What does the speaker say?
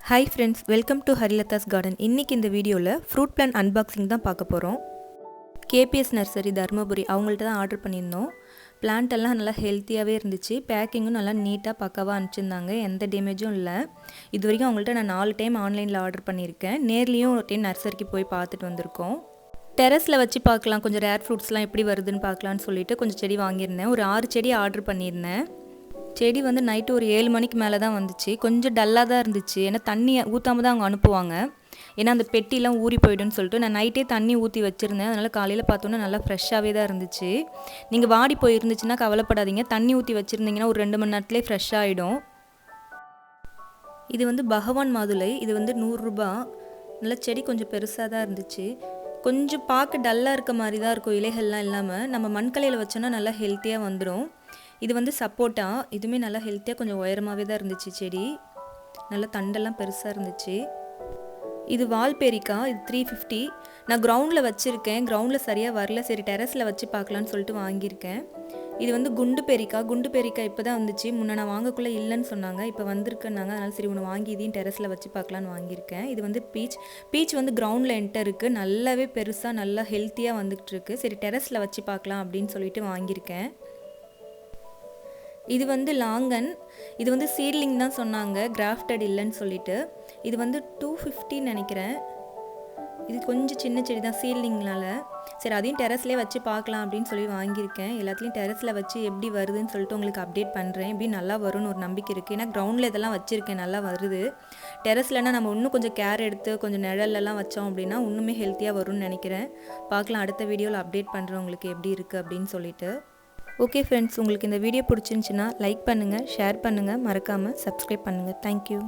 Hi friends, welcome to Harilata's Garden. இன்னைக்கு இந்த வீடியோல ஃப்ரூட் பிளான்ட் அன்பாக்சிங் தான் பார்க்க போறோம். KPS Nursery தர்மபுரி அவங்கள்ட்ட தான் ஆர்டர் பண்ணியிருந்தோம். பிளான்ட் எல்லாம் நல்லா ஹெல்த்தியாவே இருந்துச்சு. பேக்கிங்கும் நல்லா நீட்டா பக்காவா அனுப்பிச்சிருந்தாங்க. எந்த டேமேஜும் இல்ல. இதுவரைக்கும் அவங்கள்ட்ட நான் 4 டைம் ஆன்லைன்ல ஆர்டர் பண்ணியிருக்கேன். நேர்லயும் ஒரு டைம் நர்சரிக்கு போய் பார்த்துட்டு வந்திருக்கோம். டெரஸ்ல வச்சு பார்க்கலாம், கொஞ்சம் ரேர் ஃப்ரூட்ஸ்லாம் எப்படி வருதுன்னு பார்க்கலாம்னு சொல்லிட்டு கொஞ்சம் செடி வாங்கியிருந்தேன். ஒரு 6 செடி ஆர்டர் பண்ணியிருந்தேன். செடி வந்து நைட்டு ஒரு 7 மணிக்கு மேலே தான் வந்துச்சு. கொஞ்சம் டல்லாக தான் இருந்துச்சு. ஏன்னா தண்ணி ஊற்றாம தான் அவங்க அனுப்புவாங்க. ஏன்னா அந்த பெட்டிலாம் ஊறி போய்டுன்னு சொல்லிட்டு நான் நைட்டே தண்ணி ஊற்றி வச்சுருந்தேன். அதனால் காலையில் பார்த்தோன்னா நல்லா ஃப்ரெஷ்ஷாகவே தான் இருந்துச்சு. நீங்கள் வாடி போயிருந்துச்சுன்னா கவலைப்படாதீங்க. தண்ணி ஊற்றி வச்சுருந்தீங்கன்னா ஒரு 2 மணி நேரத்துலேயே ஃப்ரெஷ் ஆகிடும். இது வந்து பகவான் மாதுளை. இது வந்து 100 ரூபா. நல்லா செடி கொஞ்சம் பெருசாக தான் இருந்துச்சு. கொஞ்சம் பார்க்க டல்லாக இருக்க மாதிரி தான் இருக்கும், இலைகள்லாம் இல்லாமல். நம்ம மண்கலையில் வச்சோன்னா நல்லா ஹெல்த்தியாக வந்துடும். இது வந்து சப்போட்டா. இதுவுமே நல்லா ஹெல்த்தியாக கொஞ்சம் உயரமாகவே தான் இருந்துச்சு செடி. நல்லா தண்டெல்லாம் பெருசாக இருந்துச்சு. இது வால்பெரிக்கா. இது 350. நான் கிரவுண்டில் வச்சுருக்கேன். கிரவுண்டில் சரியாக வரல, சரி டெரஸில் வச்சு பார்க்கலான்னு சொல்லிட்டு வாங்கியிருக்கேன். இது வந்து குண்டு பெரிக்கா. குண்டு பெரிக்கா இப்போ தான் வந்துச்சு. முன்னே நான் வாங்கக்குள்ளே இல்லைன்னு சொன்னாங்க, இப்போ வந்திருக்குன்னாங்க. அதனால் சரி ஒன்று வாங்கி இதையும் டெரஸில் வச்சு பார்க்கலான்னு வாங்கியிருக்கேன். இது வந்து பீச் வந்து கிரவுண்டில் என்கிட்ட இருக்குது. நல்லாவே பெருசாக நல்லா ஹெல்த்தியாக வந்துகிட்டு இருக்கு. சரி டெரஸில் வச்சு பார்க்கலாம் அப்படின்னு சொல்லிட்டு வாங்கியிருக்கேன். இது வந்து லாங்கன். இது வந்து சீட்லிங் தான் சொன்னாங்க, கிராஃப்டட் இல்லைன்னு சொல்லிட்டு. இது வந்து 250 நினைக்கிறேன். இது கொஞ்சம் சின்ன செடி தான் சீட்லிங்னால. சரி அதையும் டெரஸ்லேயே வச்சு பார்க்கலாம் அப்படின்னு சொல்லி வாங்கியிருக்கேன். எல்லாத்துலேயும் டெரஸில் வச்சு எப்படி வருதுன்னு சொல்லிட்டு உங்களுக்கு அப்டேட் பண்ணுறேன். எப்படி நல்லா வரும்னு ஒரு நம்பிக்கை இருக்குது. ஏன்னா கிரவுண்டில் இதெல்லாம் வச்சுருக்கேன், நல்லா வருது. டெரஸ்லனா நம்ம இன்னும் கொஞ்சம் கேர் எடுத்து கொஞ்சம் நிழல்லாம் வச்சோம் அப்படின்னா இன்னுமே ஹெல்த்தியாக வரும்னு நினைக்கிறேன். பார்க்கலாம், அடுத்த வீடியோவில் அப்டேட் பண்ணுறேன் உங்களுக்கு எப்படி இருக்குது அப்படின்னு சொல்லிட்டு. ஓகே ஃப்ரெண்ட்ஸ், உங்களுக்கு இந்த வீடியோ பிடிச்சிருந்துச்சின்னா லைக் பண்ணுங்கள், ஷேர் பண்ணுங்கள், மறக்காமல் சப்ஸ்கிரைப் பண்ணுங்கள். தேங்க்யூ.